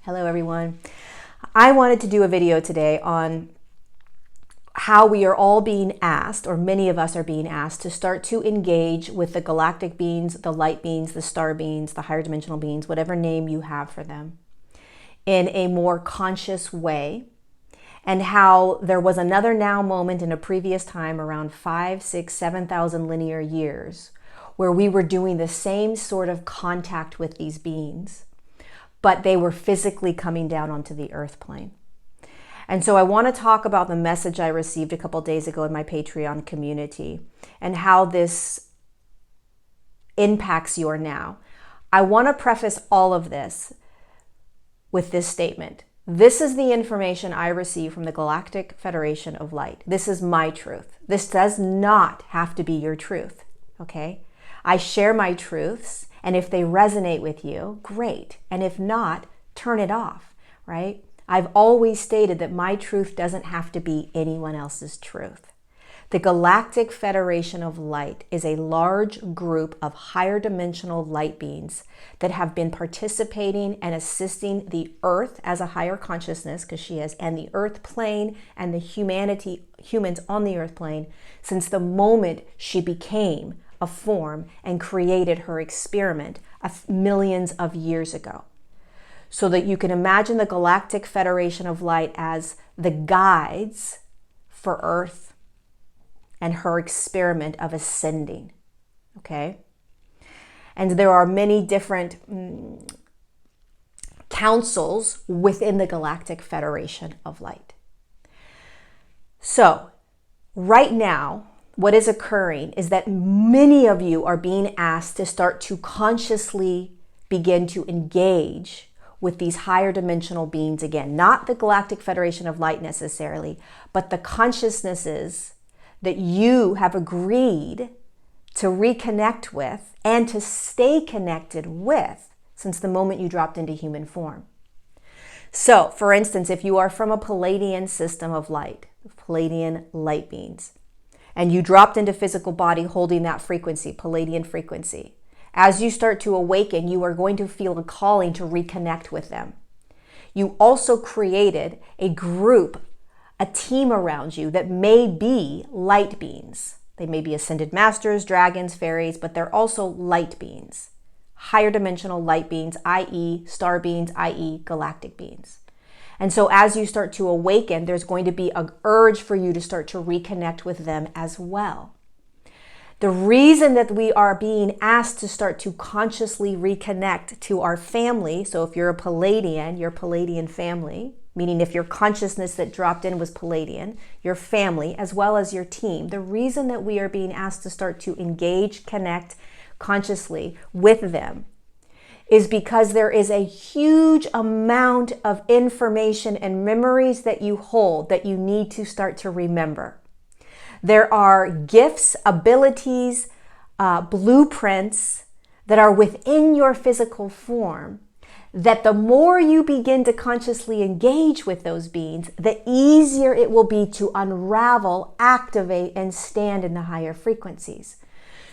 Hello everyone. I wanted to do a video today on how we are all being asked, or many of us are being asked, to start to engage with the galactic beings, the light beings, the star beings, the higher dimensional beings, whatever name you have for them, in a more conscious way. And how there was another now moment in a previous time around 5, 6, 7,000 linear years where we were doing the same sort of contact with these beings, but they were physically coming down onto the earth plane. And so I want to talk about the message I received a couple days ago in my Patreon community and how this impacts your now. I want to preface all of this with this statement. This is the information I receive from the Galactic Federation of Light. This is my truth. This does not have to be your truth, okay? I share my truths, and if they resonate with you, great. And if not, turn it off, right? I've always stated that my truth doesn't have to be anyone else's truth. The Galactic Federation of Light is a large group of higher dimensional light beings that have been participating and assisting the Earth as a higher consciousness, because she is, and the Earth plane and the humans on the Earth plane since the moment she became a form and created her experiment millions of years ago. So that you can imagine the Galactic Federation of Light as the guides for Earth and her experiment of ascending, okay? And there are many different councils within the Galactic Federation of Light. So right now, what is occurring is that many of you are being asked to start to consciously begin to engage with these higher dimensional beings again. Not the Galactic Federation of Light necessarily, but the consciousnesses that you have agreed to reconnect with and to stay connected with since the moment you dropped into human form. So, for instance, if you are from a Palladian system of light, Palladian light beings, and you dropped into physical body holding that frequency, Palladian frequency, as you start to awaken, you are going to feel a calling to reconnect with them. You also created a group, a team around you that may be light beings. They may be ascended masters, dragons, fairies, but they're also light beings, higher dimensional light beings, i.e. star beings, i.e. galactic beings. And so as you start to awaken, there's going to be an urge for you to start to reconnect with them as well. The reason that we are being asked to start to consciously reconnect to our family, so if you're a Palladian, your Palladian family, meaning if your consciousness that dropped in was Palladian, your family, as well as your team, the reason that we are being asked to start to engage, connect consciously with them is because there is a huge amount of information and memories that you hold that you need to start to remember. There are gifts, abilities, blueprints that are within your physical form that the more you begin to consciously engage with those beings, the easier it will be to unravel, activate, and stand in the higher frequencies.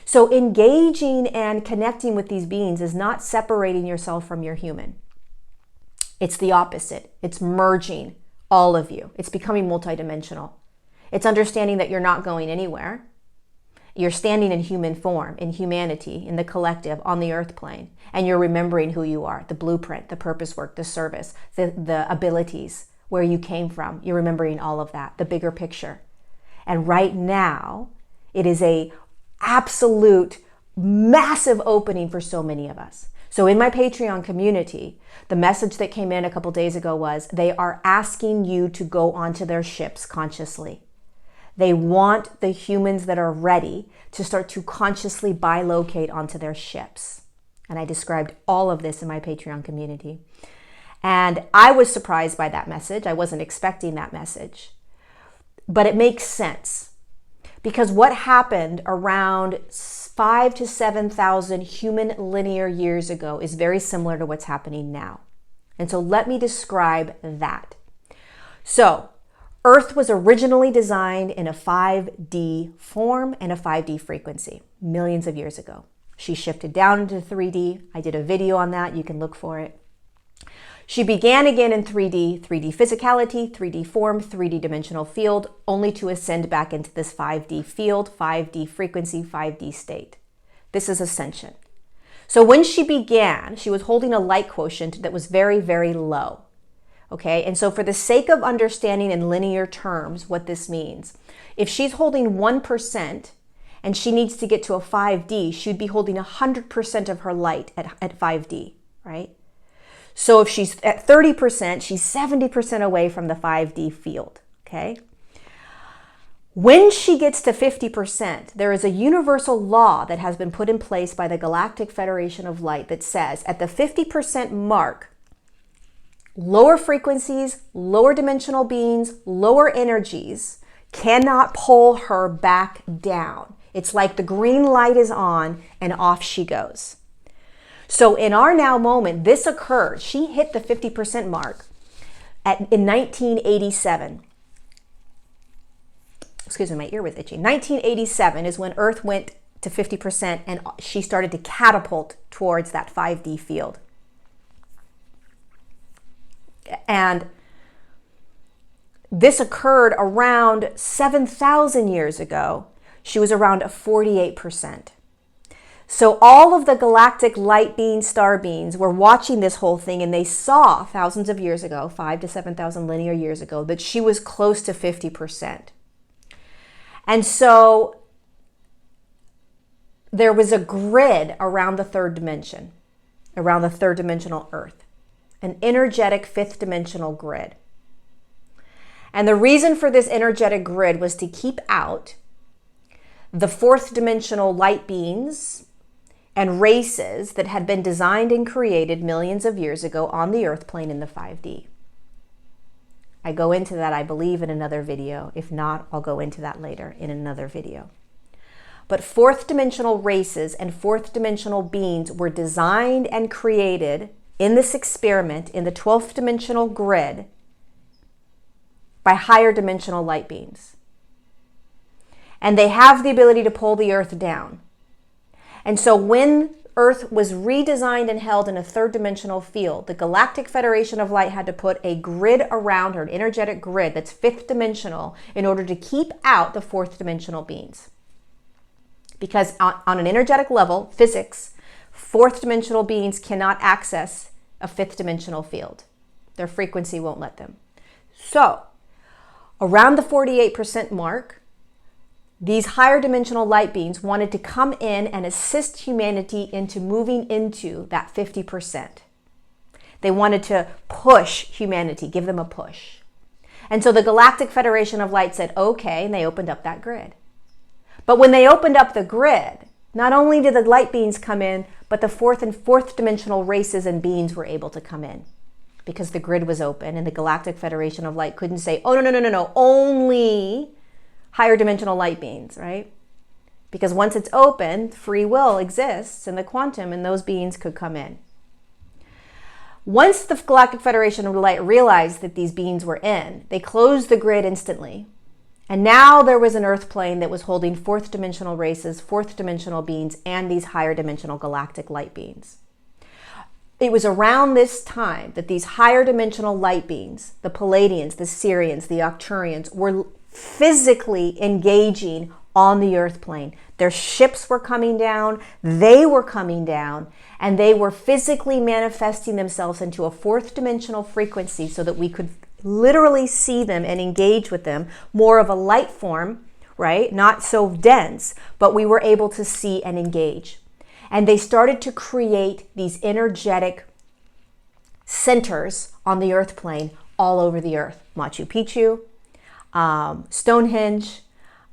So engaging and connecting with these beings is not separating yourself from your human. It's the opposite. It's merging all of you. It's becoming multidimensional. It's understanding that you're not going anywhere. You're standing in human form, in humanity, in the collective, on the earth plane, and you're remembering who you are, the blueprint, the purpose work, the service, the abilities, where you came from. You're remembering all of that, the bigger picture. And right now, it is a absolute massive opening for so many of us. So in my Patreon community, the message that came in a couple days ago was they are asking you to go onto their ships consciously. They want the humans that are ready to start to consciously bilocate onto their ships. And I described all of this in my Patreon community. And I was surprised by that message. I wasn't expecting that message. But it makes sense. Because what happened around 5 to 7,000 human linear years ago is very similar to what's happening now. And so let me describe that. So, Earth was originally designed in a 5D form and a 5D frequency millions of years ago. She shifted down into 3D. I did a video on that. You can look for it. She began again in 3D, 3D physicality, 3D form, 3D dimensional field, only to ascend back into this 5D field, 5D frequency, 5D state. This is ascension. So when she began, she was holding a light quotient that was very, very low. Okay, and so for the sake of understanding in linear terms what this means, if she's holding 1% and she needs to get to a 5D, she'd be holding 100% of her light at 5D, right? So if she's at 30%, she's 70% away from the 5D field, okay? When she gets to 50%, there is a universal law that has been put in place by the Galactic Federation of Light that says at the 50% mark, lower frequencies, lower dimensional beings, lower energies cannot pull her back down. It's like the green light is on and off she goes. So in our now moment, this occurred. She hit the 50% mark in 1987. Excuse me, my ear was itchy. 1987 is when Earth went to 50% and she started to catapult towards that 5D field. And this occurred around 7,000 years ago. She was around 48%. So all of the galactic light beings, star beings were watching this whole thing, and they saw thousands of years ago, 5,000 to 7,000 linear years ago, that she was close to 50%. And so there was a grid around the third dimension, around the third dimensional Earth, an energetic fifth dimensional grid. And the reason for this energetic grid was to keep out the fourth dimensional light beings and races that had been designed and created millions of years ago on the Earth plane in the 5D. I go into that, I believe, in another video. If not, I'll go into that later in another video. But fourth dimensional races and fourth dimensional beings were designed and created in this experiment in the 12th dimensional grid by higher dimensional light beings. And they have the ability to pull the Earth down. And so when Earth was redesigned and held in a third dimensional field, the Galactic Federation of Light had to put a grid around her, an energetic grid that's fifth dimensional, in order to keep out the fourth dimensional beings. Because on an energetic level, physics, fourth dimensional beings cannot access a fifth dimensional field. Their frequency won't let them. So around the 48% mark, these higher dimensional light beings wanted to come in and assist humanity into moving into that 50%. They wanted to push humanity, give them a push. And so the Galactic Federation of Light said, okay, and they opened up that grid. But when they opened up the grid, not only did the light beings come in, but the fourth and fourth dimensional races and beings were able to come in because the grid was open, and the Galactic Federation of Light couldn't say, oh, no, only higher dimensional light beings, right? Because once it's open, free will exists in the quantum, and those beings could come in. Once the Galactic Federation of Light realized that these beings were in, they closed the grid instantly. And now there was an Earth plane that was holding fourth dimensional races, fourth dimensional beings, and these higher dimensional galactic light beings. It was around this time that these higher dimensional light beings, the Palladians, the Sirians, the Arcturians, were physically engaging on the Earth plane. Their ships were coming down, they were coming down, and they were physically manifesting themselves into a fourth dimensional frequency so that we could literally see them and engage with them, more of a light form, right? Not so dense, but we were able to see and engage. And they started to create these energetic centers on the Earth plane all over the Earth. Machu Picchu, Stonehenge,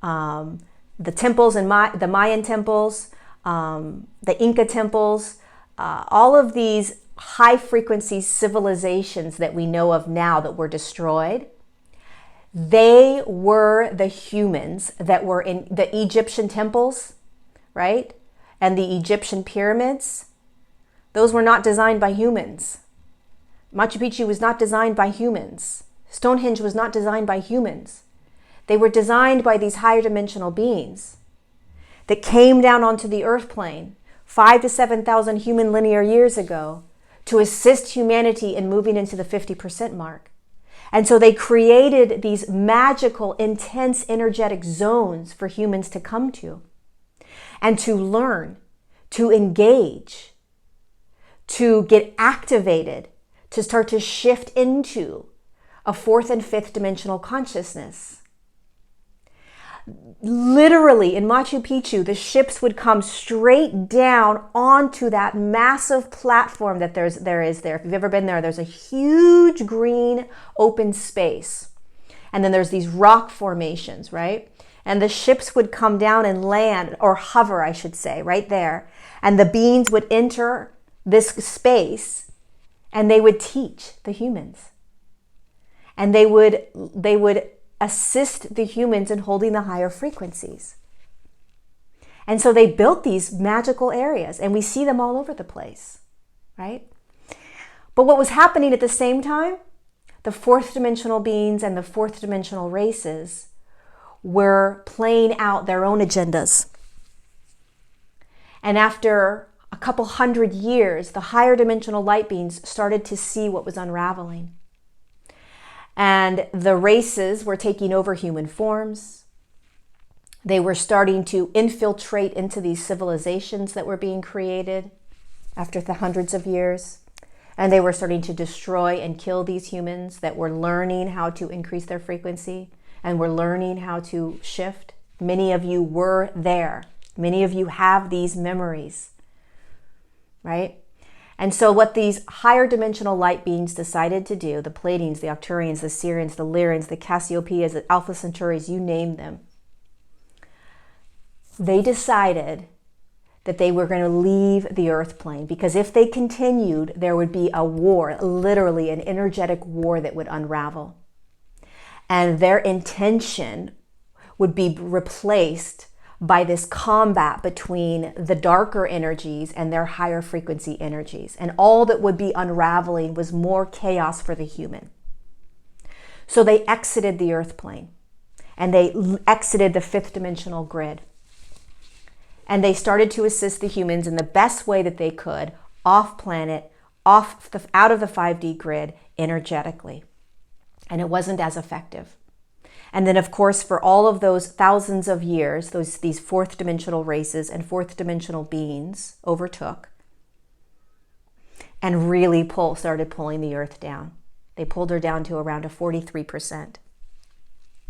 the temples and the Mayan temples, the Inca temples, all of these high frequency civilizations that we know of now that were destroyed, they were the humans that were in the Egyptian temples, right? And the Egyptian pyramids. Those were not designed by humans. Machu Picchu was not designed by humans. Stonehenge was not designed by humans. They were designed by these higher dimensional beings that came down onto the Earth plane 5,000 to 7,000 human linear years ago to assist humanity in moving into the 50% mark. And so they created these magical, intense, energetic zones for humans to come to and to learn, to engage, to get activated, to start to shift into a fourth and fifth dimensional consciousness. Literally in Machu Picchu, the ships would come straight down onto that massive platform that there is there. If you've ever been there, there's a huge green open space. And then there's these rock formations, right? And the ships would come down and land, or hover, I should say, right there. And the beings would enter this space and they would teach the humans. And they would assist the humans in holding the higher frequencies. And so they built these magical areas, and we see them all over the place, right? But what was happening at the same time, the fourth dimensional beings and the fourth dimensional races were playing out their own agendas. And after a couple hundred years, the higher dimensional light beings started to see what was unraveling. And the races were taking over human forms. They were starting to infiltrate into these civilizations that were being created after the hundreds of years. And they were starting to destroy and kill these humans that were learning how to increase their frequency and were learning how to shift. Many of you were there. Many of you have these memories, right? And so what these higher dimensional light beings decided to do, the Pleiadians, the Arcturians, the Sirians, the Lyrians, the Cassiopeias, the Alpha Centauris, you name them, they decided that they were going to leave the earth plane, because if they continued, there would be a war, literally an energetic war that would unravel. And their intention would be replaced by this combat between the darker energies and their higher frequency energies. And all that would be unraveling was more chaos for the human. So they exited the earth plane and they exited the fifth dimensional grid. And they started to assist the humans in the best way that they could, off planet, out of the 5D grid, energetically. And it wasn't as effective. And then, of course, for all of those thousands of years, these fourth dimensional races and fourth dimensional beings overtook and really started pulling the earth down. They pulled her down to around a 43%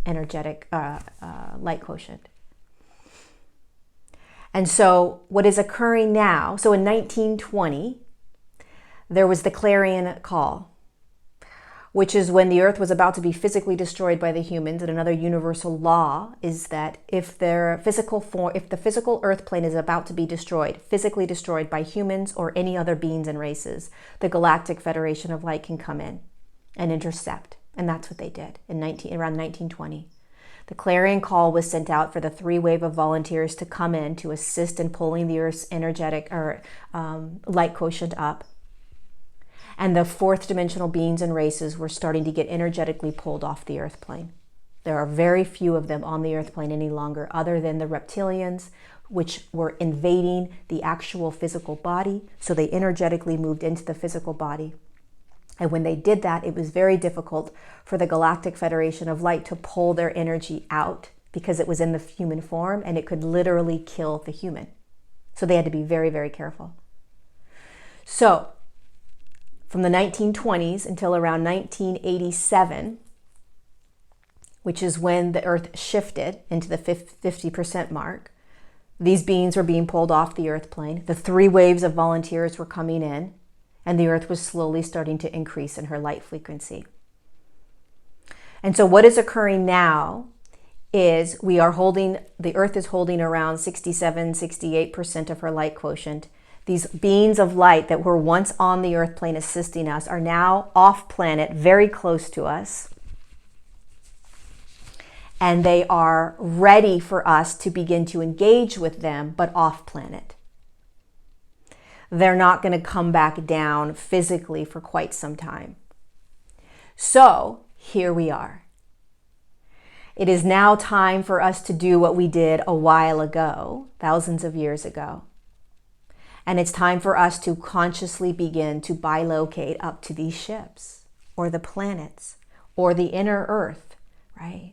energetic light quotient. And so what is occurring now, so in 1920, there was the clarion call, which is when the earth was about to be physically destroyed by the humans. And another universal law is that if the physical earth plane is about to be destroyed, physically destroyed by humans or any other beings and races, the Galactic Federation of Light can come in and intercept. And that's what they did around 1920. The clarion call was sent out for the 3 wave of volunteers to come in to assist in pulling the earth's energetic light quotient up. And the fourth dimensional beings and races were starting to get energetically pulled off the earth plane. There are very few of them on the earth plane any longer, other than the reptilians, which were invading the actual physical body. So they energetically moved into the physical body. And when they did that, it was very difficult for the Galactic Federation of Light to pull their energy out, because it was in the human form and it could literally kill the human. So they had to be very, very careful. So from the 1920s until around 1987, which is when the earth shifted into the 50% mark, these beings were being pulled off the earth plane. The 3 waves of volunteers were coming in, and the earth was slowly starting to increase in her light frequency. And so what is occurring now is the earth is holding around 67, 68% of her light quotient. These beings of light that were once on the earth plane assisting us are now off planet, very close to us. And they are ready for us to begin to engage with them, but off planet. They're not going to come back down physically for quite some time. So here we are. It is now time for us to do what we did a while ago, thousands of years ago. And it's time for us to consciously begin to bilocate up to these ships or the planets or the inner Earth, right?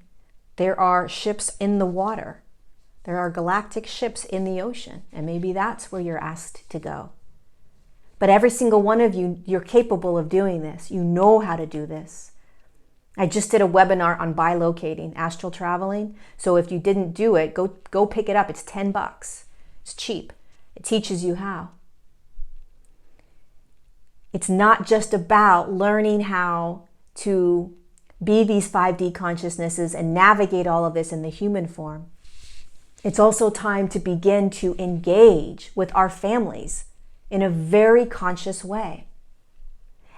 There are ships in the water. There are galactic ships in the ocean, and maybe that's where you're asked to go. But every single one of you, you're capable of doing this. You know how to do this. I just did a webinar on bilocating, astral traveling. So if you didn't do it, go pick it up. It's $10. It's cheap. It teaches you how. It's not just about learning how to be these 5D consciousnesses and navigate all of this in the human form. It's also time to begin to engage with our families in a very conscious way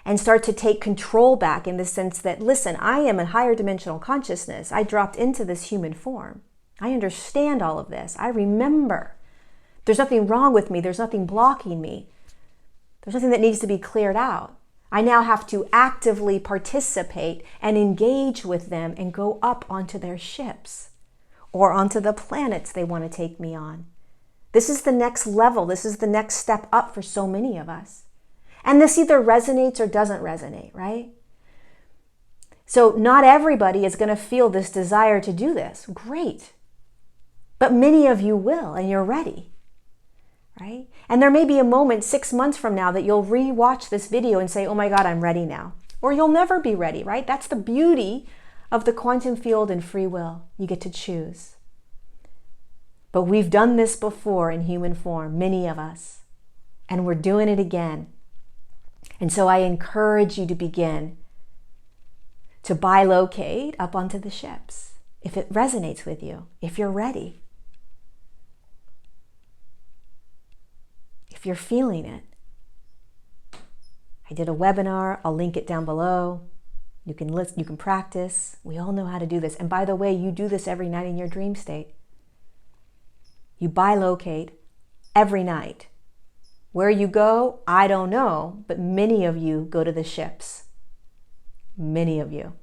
and start to take control back in the sense that, listen, I am a higher dimensional consciousness. I dropped into this human form. I understand all of this. I remember. There's nothing wrong with me. There's nothing blocking me. There's nothing that needs to be cleared out. I now have to actively participate and engage with them and go up onto their ships or onto the planets they want to take me on. This is the next level. This is the next step up for so many of us. And this either resonates or doesn't resonate, right? So not everybody is going to feel this desire to do this. Great. But many of you will, and you're ready, right? And there may be a moment 6 months from now that you'll re-watch this video and say, oh my God, I'm ready now. Or you'll never be ready, right? That's the beauty of the quantum field and free will. You get to choose. But we've done this before in human form, many of us, and we're doing it again. And so I encourage you to begin to bilocate up onto the ships, if it resonates with you, if you're ready, if you're feeling it. I did a webinar. I'll link it down below. You can listen, you can practice. We all know how to do this. And by the way, you do this every night in your dream state. You bilocate every night. Where you go, I don't know, but many of you go to the ships. Many of you.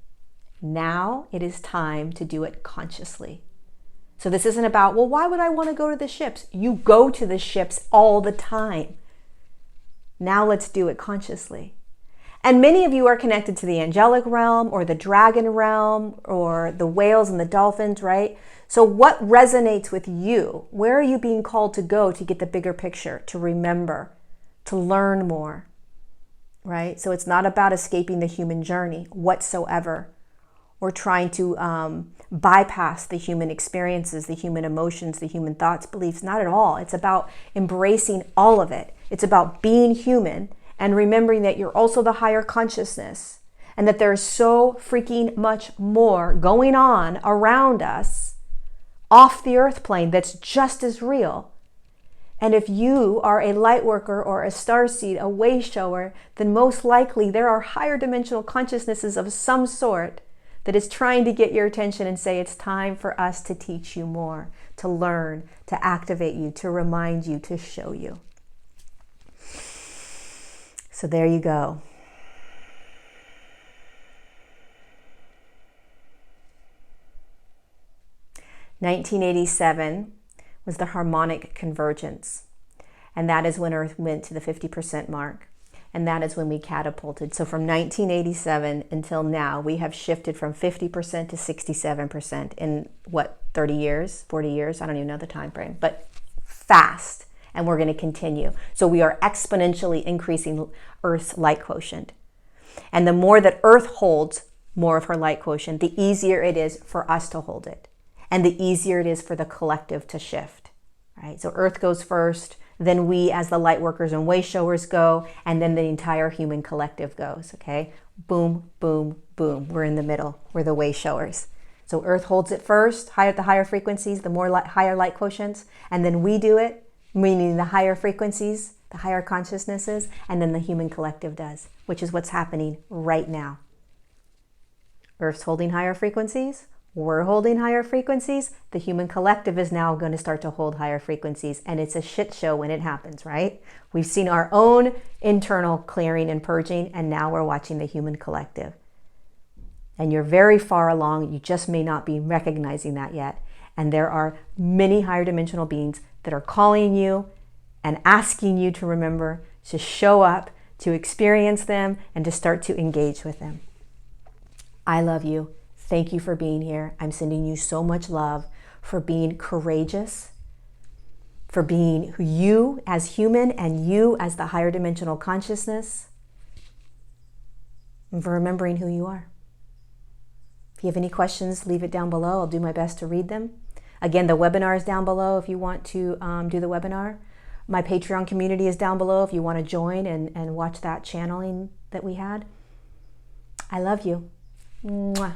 Now it is time to do it consciously. So this isn't about, well, why would I want to go to the ships? You go to the ships all the time. Now let's do it consciously. And many of you are connected to the angelic realm or the dragon realm or the whales and the dolphins, right? So what resonates with you? Where are you being called to go to get the bigger picture, to remember, to learn more, right? So it's not about escaping the human journey whatsoever or trying to bypass the human experiences, the human emotions, the human thoughts, beliefs. Not at all. It's about embracing all of it. It's about being human and remembering that you're also the higher consciousness and that there's so freaking much more going on around us off the earth plane that's just as real. And if you are a light worker or a starseed, a way shower, then most likely there are higher dimensional consciousnesses of some sort that is trying to get your attention and say it's time for us to teach you more, to learn, to activate you, to remind you, to show you. So there you go. (1987) was the harmonic convergence. And that is when Earth went to the 50% mark. And that is when we catapulted. So from 1987 until now, we have shifted from 50% to 67% in what, 30 years, 40 years? I don't even know the time frame, but fast. And we're going to continue. So we are exponentially increasing Earth's light quotient. And the more that Earth holds more of her light quotient, the easier it is for us to hold it. And the easier it is for the collective to shift, right? So Earth goes first, then we as the light workers and way showers go, and then the entire human collective goes, okay? Boom, boom, boom. We're in the middle. We're the way showers. So Earth holds it first, the higher frequencies, the more higher light quotients, and then we do it, meaning the higher frequencies, the higher consciousnesses, and then the human collective does, which is what's happening right now. Earth's holding higher frequencies. We're holding higher frequencies. The human collective is now going to start to hold higher frequencies. And it's a shit show when it happens, right? We've seen our own internal clearing and purging, and now we're watching the human collective. And you're very far along. You just may not be recognizing that yet. And there are many higher dimensional beings that are calling you and asking you to remember to show up, to experience them, and to start to engage with them. I love you. Thank you for being here. I'm sending you so much love for being courageous, for being you as human and you as the higher dimensional consciousness, and for remembering who you are. If you have any questions, leave it down below. I'll do my best to read them. Again, the webinar is down below if you want to do the webinar. My Patreon community is down below if you want to join and watch that channeling that we had. I love you. Mwah.